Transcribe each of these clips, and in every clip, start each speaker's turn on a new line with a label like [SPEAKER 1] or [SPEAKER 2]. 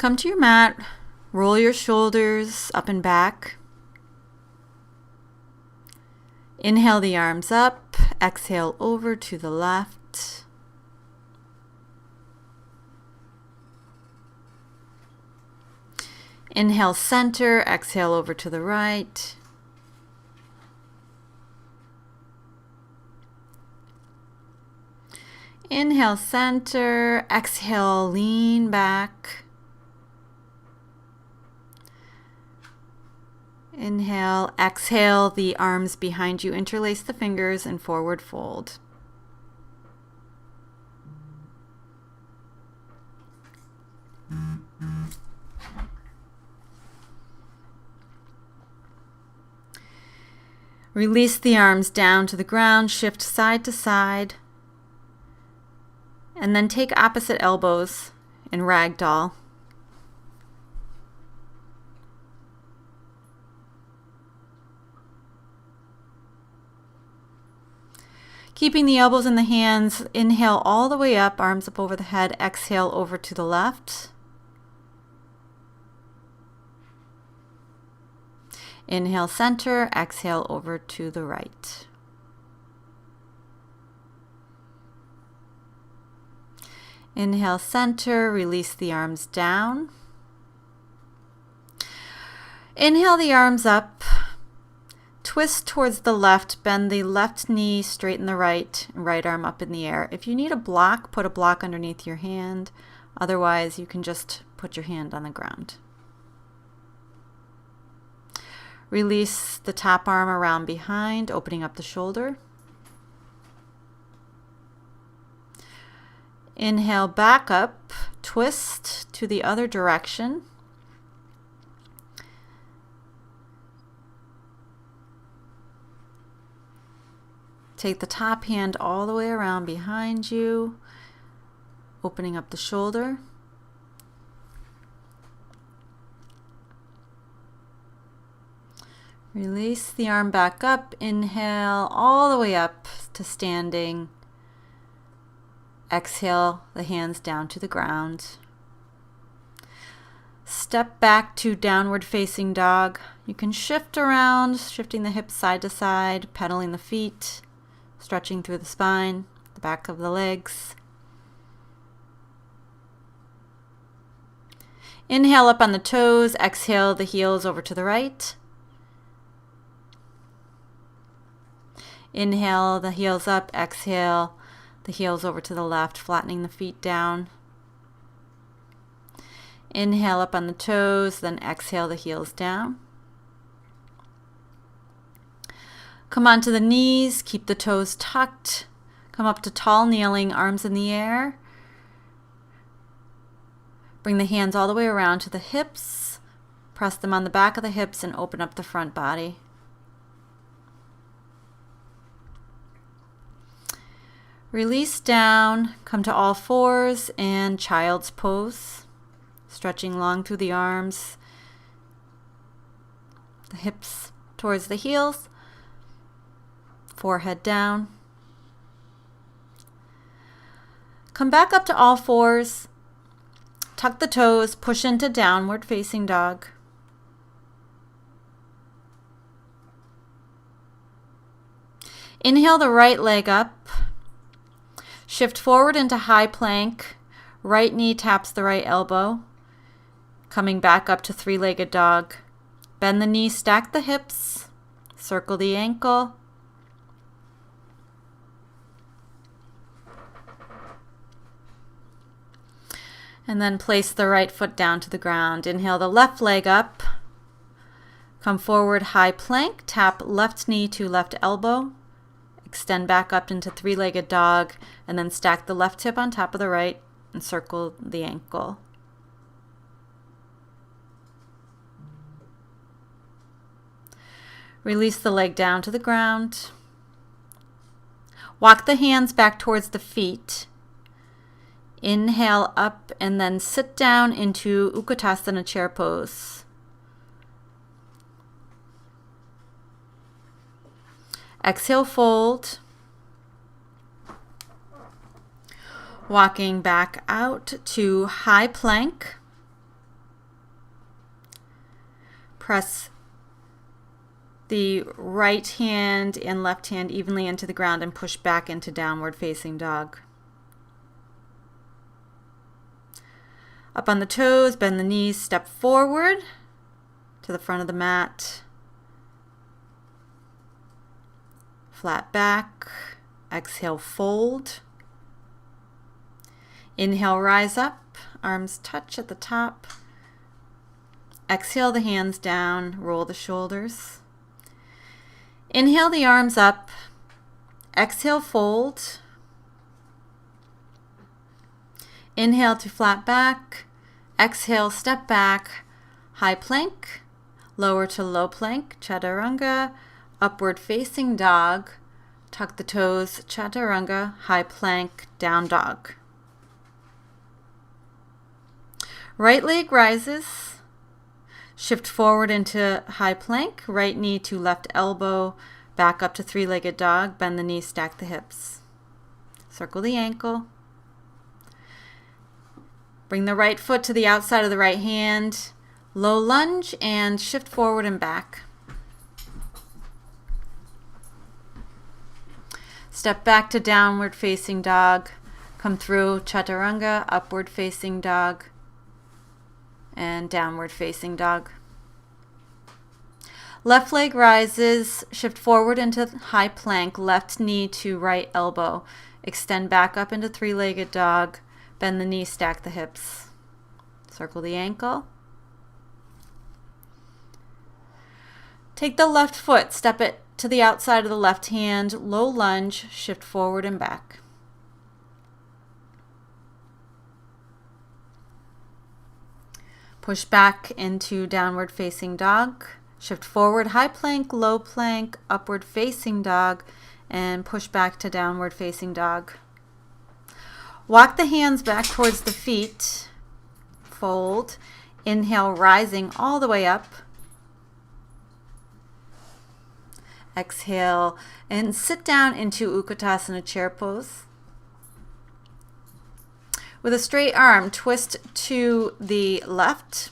[SPEAKER 1] Come to your mat, roll your shoulders up and back. Inhale the arms up, exhale over to the left. Inhale center, exhale over to the right. Inhale center, exhale lean back. Inhale, exhale the arms behind you, interlace the fingers and forward fold. Release the arms down to the ground, shift side to side, and then take opposite elbows in ragdoll. Keeping the elbows in the hands, inhale all the way up, arms up over the head, exhale over to the left. Inhale center, exhale over to the right. Inhale center, release the arms down. Inhale the arms up. Twist towards the left, bend the left knee, straighten the right arm up in the air. If you need a block, put a block underneath your hand. Otherwise, you can just put your hand on the ground. Release the top arm around behind, opening up the shoulder. Inhale back up, twist to the other direction. Take the top hand all the way around behind you, opening up the shoulder. Release the arm back up, inhale all the way up to standing. Exhale the hands down to the ground. Step back to downward facing dog. You can shift around, shifting the hips side to side, pedaling the feet. Stretching through the spine, the back of the legs. Inhale up on the toes, exhale the heels over to the right. Inhale the heels up, exhale the heels over to the left, flattening the feet down. Inhale up on the toes, then exhale the heels down. Come onto the knees, keep the toes tucked. Come up to tall kneeling, arms in the air. Bring the hands all the way around to the hips. Press them on the back of the hips and open up the front body. Release down, come to all fours and child's pose. Stretching long through the arms, the hips towards the heels. Forehead down. Come back up to all fours. Tuck the toes, push into downward facing dog. Inhale the right leg up. Shift forward into high plank. Right knee taps the right elbow. Coming back up to three-legged dog. Bend the knee, stack the hips. Circle the ankle. And then place the right foot down to the ground. Inhale the left leg up. Come forward, high plank. Tap left knee to left elbow. Extend back up into three-legged dog. And then stack the left hip on top of the right and circle the ankle. Release the leg down to the ground. Walk the hands back towards the feet. Inhale up and then sit down into Utkatasana chair pose. Exhale, fold. Walking back out to high plank. Press the right hand and left hand evenly into the ground and push back into downward facing dog. Up on the toes, bend the knees, step forward to the front of the mat. Flat back. Exhale, fold. Inhale, rise up. Arms touch at the top. Exhale the hands down, roll the shoulders. Inhale the arms up. Exhale, fold. Inhale to flat back. Exhale, step back. High plank. Lower to low plank, chaturanga. Upward facing dog. Tuck the toes, chaturanga. High plank, down dog. Right leg rises. Shift forward into high plank. Right knee to left elbow. Back up to three-legged dog. Bend the knee, stack the hips. Circle the ankle. Bring the right foot to the outside of the right hand. Low lunge and shift forward and back. Step back to downward facing dog. Come through chaturanga, upward facing dog, and downward facing dog. Left leg rises, shift forward into high plank, left knee to right elbow. Extend back up into three-legged dog. Bend the knee, stack the hips. Circle the ankle. Take the left foot, step it to the outside of the left hand, low lunge, shift forward and back. Push back into downward facing dog. Shift forward, high plank, low plank, upward facing dog, and push back to downward facing dog. Walk the hands back towards the feet. Fold. Inhale, rising all the way up. Exhale and sit down into Utkatasana chair pose. With a straight arm, twist to the left.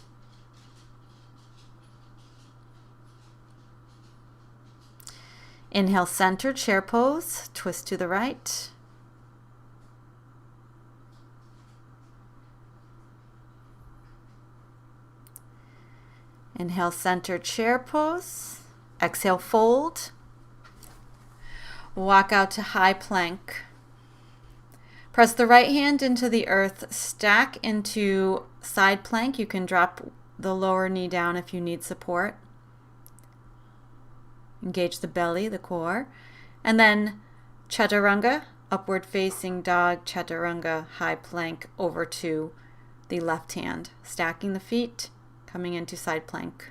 [SPEAKER 1] Inhale, center, chair pose. Twist to the right. Inhale, center, chair pose. Exhale, fold. Walk out to high plank. Press the right hand into the earth, stack into side plank. You can drop the lower knee down if you need support. Engage the belly, the core. And then chaturanga, upward facing dog, chaturanga, high plank over to the left hand. Stacking the feet, coming into side plank.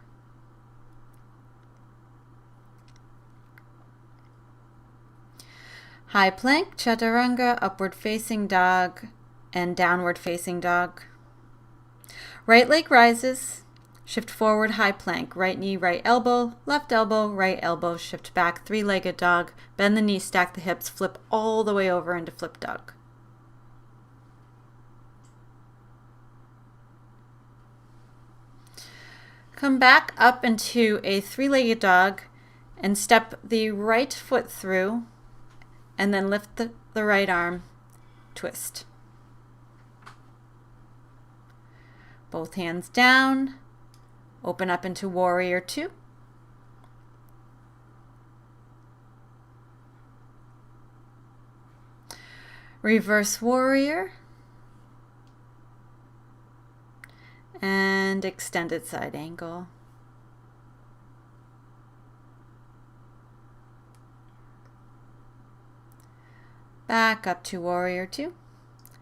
[SPEAKER 1] High plank, chaturanga, upward facing dog, and downward facing dog. Right leg rises, shift forward, high plank, right knee, right elbow, right elbow, shift back, three-legged dog, bend the knee, stack the hips, flip all the way over into flip dog. Come back up into a three-legged dog and step the right foot through. And then lift the right arm, twist. Both hands down, open up into warrior two. Reverse warrior. And extended side angle. Back up to warrior two.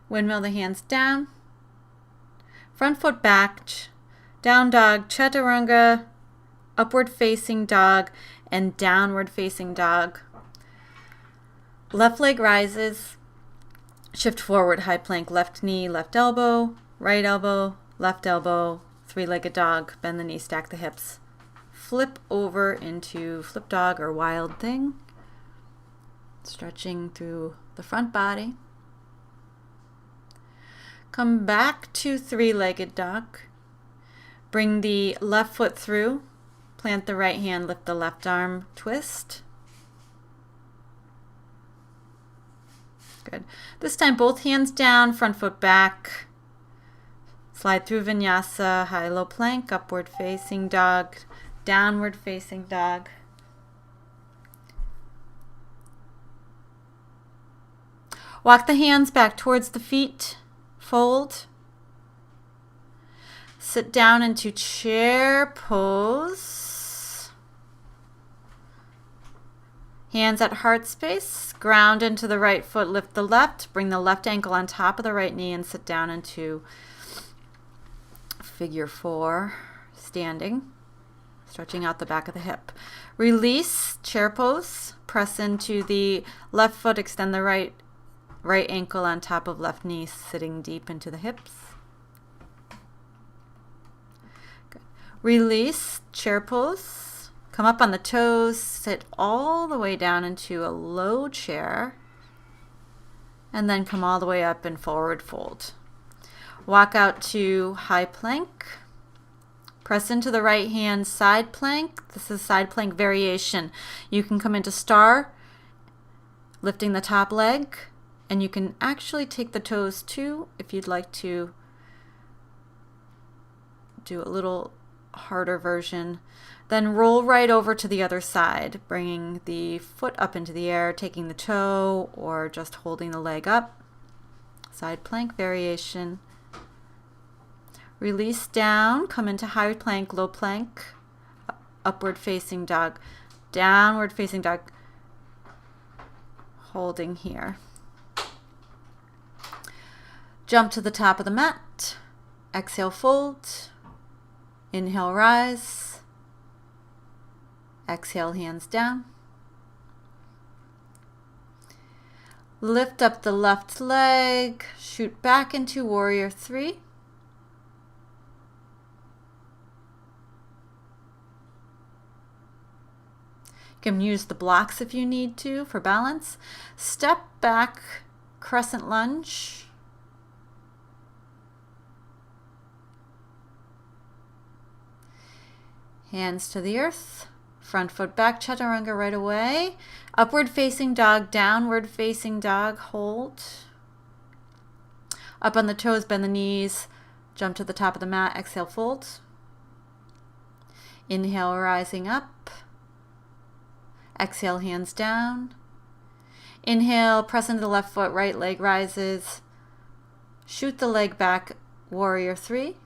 [SPEAKER 1] Windmill the hands down. Front foot back. Down dog, chaturanga, upward facing dog, and downward facing dog. Left leg rises. Shift forward, high plank, left knee, left elbow, left elbow, three-legged dog. Bend the knee, stack the hips. Flip over into flip dog or wild thing. Stretching through the front body. Come back to three-legged dog. Bring the left foot through. Plant the right hand, lift the left arm, twist. Good. This time both hands down, front foot back. Slide through vinyasa, high-low plank, upward facing dog, downward facing dog. Walk the hands back towards the feet, fold. Sit down into chair pose. Hands at heart space, ground into the right foot, lift the left, bring the left ankle on top of the right knee and sit down into figure 4, standing, stretching out the back of the hip. Release, chair pose, press into the left foot, extend the right ankle on top of left knee, sitting deep into the hips. Good. Release, chair pose, come up on the toes, sit all the way down into a low chair, and then come all the way up and forward fold. Walk out to high plank. Press into the right hand, side plank. This is side plank variation. You can come into star, lifting the top leg, and you can actually take the toes too if you'd like to do a little harder version. Then roll right over to the other side, bringing the foot up into the air, taking the toe, or just holding the leg up. Side plank variation. Release down, come into high plank, low plank, upward facing dog, downward facing dog, holding here. Jump to the top of the mat, exhale, fold, inhale, rise, exhale, hands down. Lift up the left leg, shoot back into warrior 3. You can use the blocks if you need to for balance. Step back, crescent lunge. Hands to the earth. Front foot back, chaturanga right away. Upward facing dog, downward facing dog, hold. Up on the toes, bend the knees. Jump to the top of the mat, exhale, fold. Inhale, rising up. Exhale, hands down. Inhale, press into the left foot, right leg rises. Shoot the leg back, warrior 3.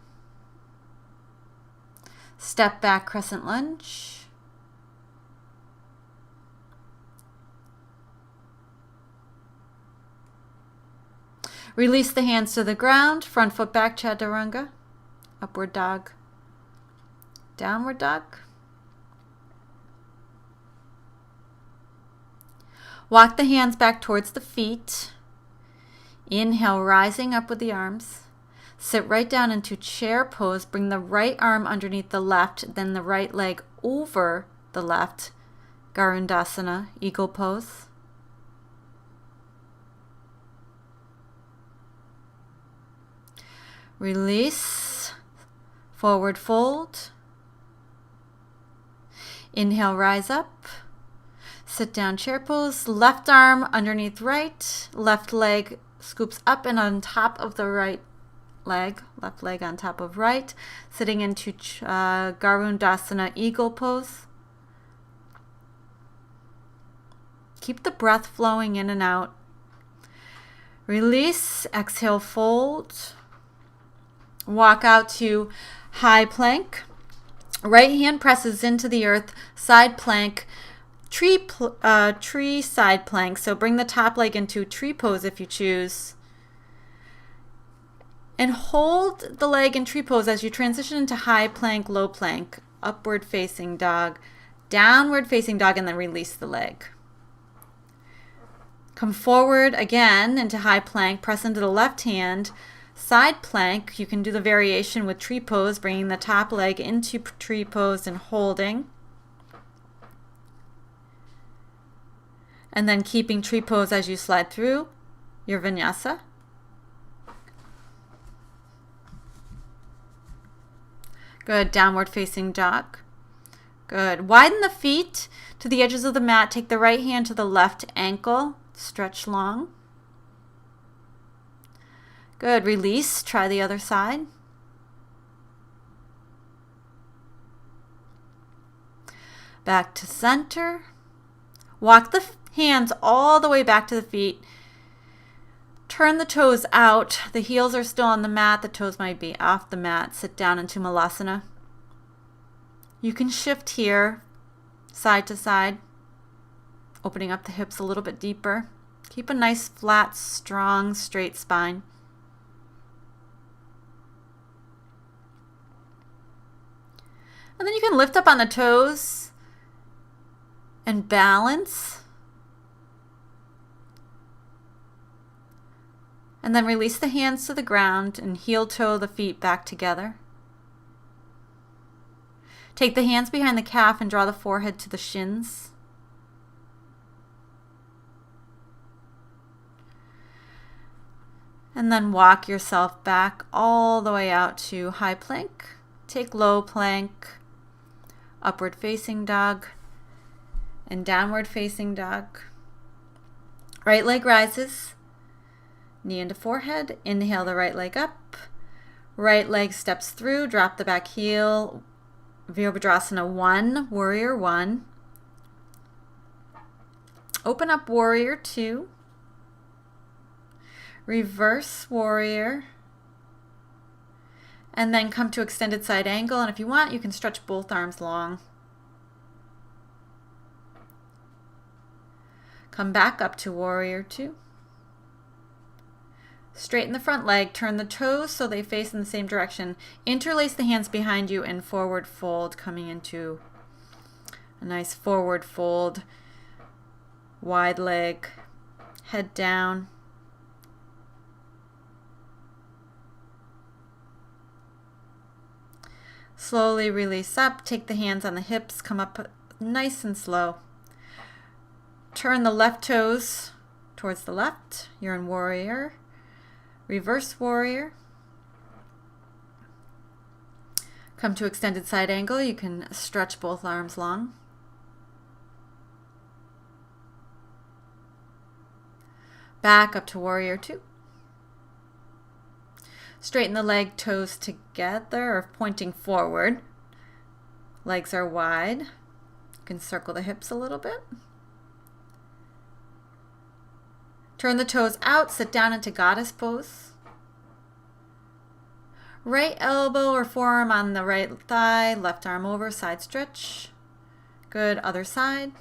[SPEAKER 1] Step back, crescent lunge. Release the hands to the ground, front foot back, chaturanga. Upward dog, downward dog. Walk the hands back towards the feet. Inhale, rising up with the arms. Sit right down into chair pose. Bring the right arm underneath the left, then the right leg over the left. Garudasana, eagle pose. Release, forward fold. Inhale, rise up. Sit down, chair pose, left arm underneath right, left leg scoops up and on top of the right leg, left leg on top of right, sitting into Garudasana, eagle pose. Keep the breath flowing in and out. Release, exhale, fold. Walk out to high plank. Right hand presses into the earth, side plank. Tree side plank, so bring the top leg into tree pose if you choose. And hold the leg in tree pose as you transition into high plank, low plank, upward facing dog, downward facing dog, and then release the leg. Come forward again into high plank, press into the left hand, side plank. You can do the variation with tree pose, bringing the top leg into tree pose and holding. And then keeping tree pose as you slide through your vinyasa. Good, downward facing dog. Good. Widen the feet to the edges of the mat. Take the right hand to the left ankle. Stretch long. Good. Release. Try the other side. Back to center. Walk the hands all the way back to the feet. Turn the toes out. The heels are still on the mat. The toes might be off the mat. Sit down into Malasana. You can shift here, side to side, opening up the hips a little bit deeper. Keep a nice, flat, strong, straight spine. And then you can lift up on the toes and balance. And then release the hands to the ground and heel toe the feet back together. Take the hands behind the calf and draw the forehead to the shins. And then walk yourself back all the way out to high plank. Take low plank, upward facing dog, and downward facing dog. Right leg rises, knee into forehead. Inhale the right leg up. Right leg steps through, drop the back heel. Virabhadrasana 1, Warrior 1. Open up Warrior 2. Reverse Warrior. And then come to extended side angle. And if you want, you can stretch both arms long. Come back up to Warrior 2. Straighten the front leg, turn the toes so they face in the same direction. Interlace the hands behind you and forward fold, coming into a nice forward fold. Wide leg, head down. Slowly release up, take the hands on the hips, come up nice and slow. Turn the left toes towards the left. You're in Warrior. Reverse Warrior. Come to extended side angle. You can stretch both arms long. Back up to Warrior 2. Straighten the leg, toes together or pointing forward. Legs are wide. You can circle the hips a little bit. Turn the toes out, sit down into Goddess pose. Right elbow or forearm on the right thigh, left arm over, side stretch. Good, other side.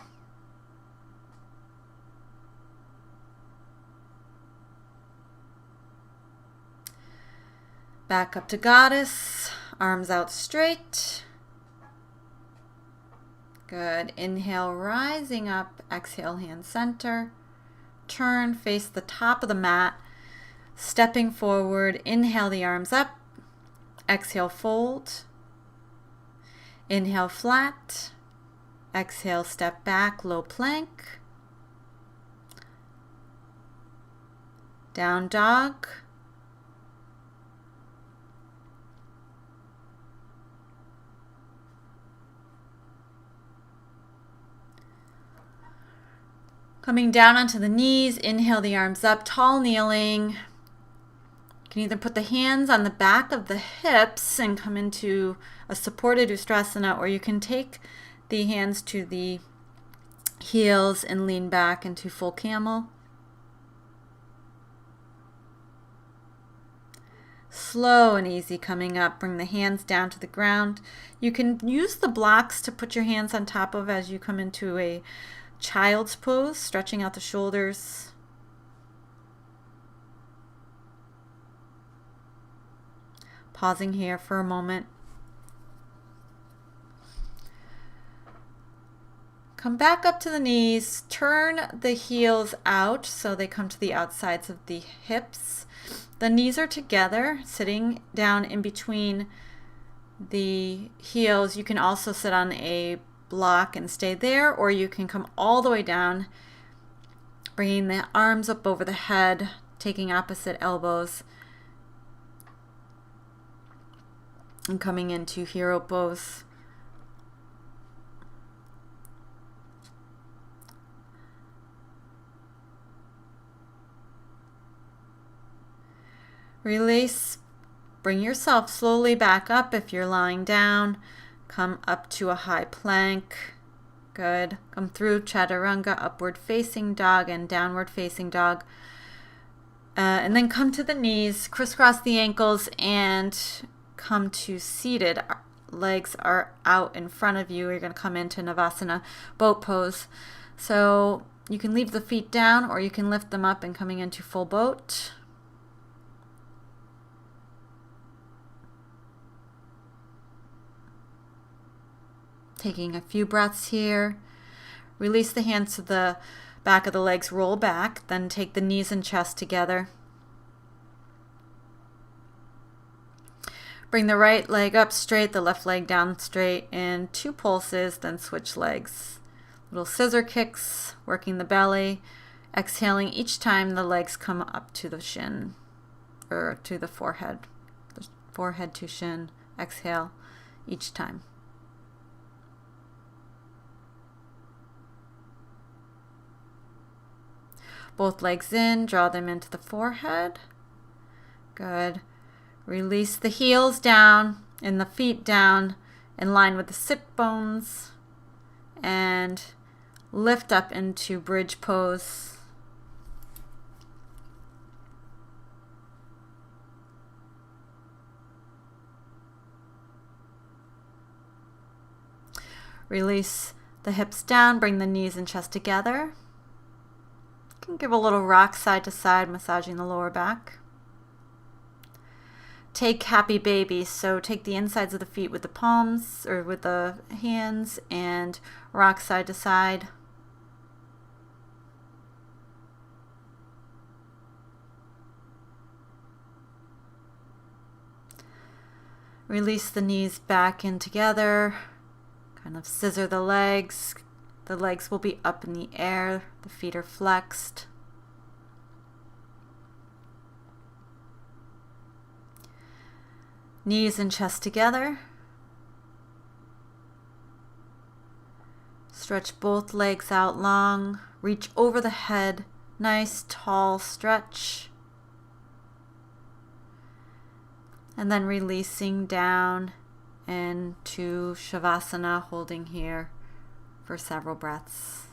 [SPEAKER 1] Back up to Goddess, arms out straight. Good, inhale, rising up, exhale, hand center. Turn, face the top of the mat, stepping forward. Inhale the arms up, exhale fold, inhale flat, exhale step back, low plank, down dog, coming down onto the knees. Inhale the arms up, tall kneeling. You can either put the hands on the back of the hips and come into a supported Ustrasana, or you can take the hands to the heels and lean back into full camel. Slow and easy coming up. Bring the hands down to the ground. You can use the blocks to put your hands on top of as you come into a child's pose, stretching out the shoulders. Pausing here for a moment. Come back up to the knees. Turn the heels out so they come to the outsides of the hips. The knees are together, sitting down in between the heels. You can also sit on a block and stay there, or you can come all the way down, bringing the arms up over the head, taking opposite elbows, and coming into hero pose. Release. Bring yourself slowly back up if you're lying down. Come up to a high plank. Good. Come through Chaturanga, upward facing dog and downward facing dog. And then come to the knees, crisscross the ankles, and come to seated. Legs are out in front of you. You're going to come into Navasana boat pose. So you can leave the feet down or you can lift them up and coming into full boat. Taking a few breaths here. Release the hands to the back of the legs, roll back, then take the knees and chest together. Bring the right leg up straight, the left leg down straight, and 2 pulses, then switch legs. Little scissor kicks, working the belly, exhaling each time the legs come up to the shin, or to the forehead. Forehead to shin, exhale each time. Both legs in, draw them into the forehead. Good. Release the heels down and the feet down in line with the sit bones. And lift up into bridge pose. Release the hips down, bring the knees and chest together. You can give a little rock side to side, massaging the lower back. Take happy baby, so take the insides of the feet with the palms or with the hands and rock side to side. Release the knees back in together, kind of scissor the legs. The legs will be up in the air, the feet are flexed. Knees and chest together. Stretch both legs out long, reach over the head, nice tall stretch. And then releasing down into Shavasana, holding here for several breaths.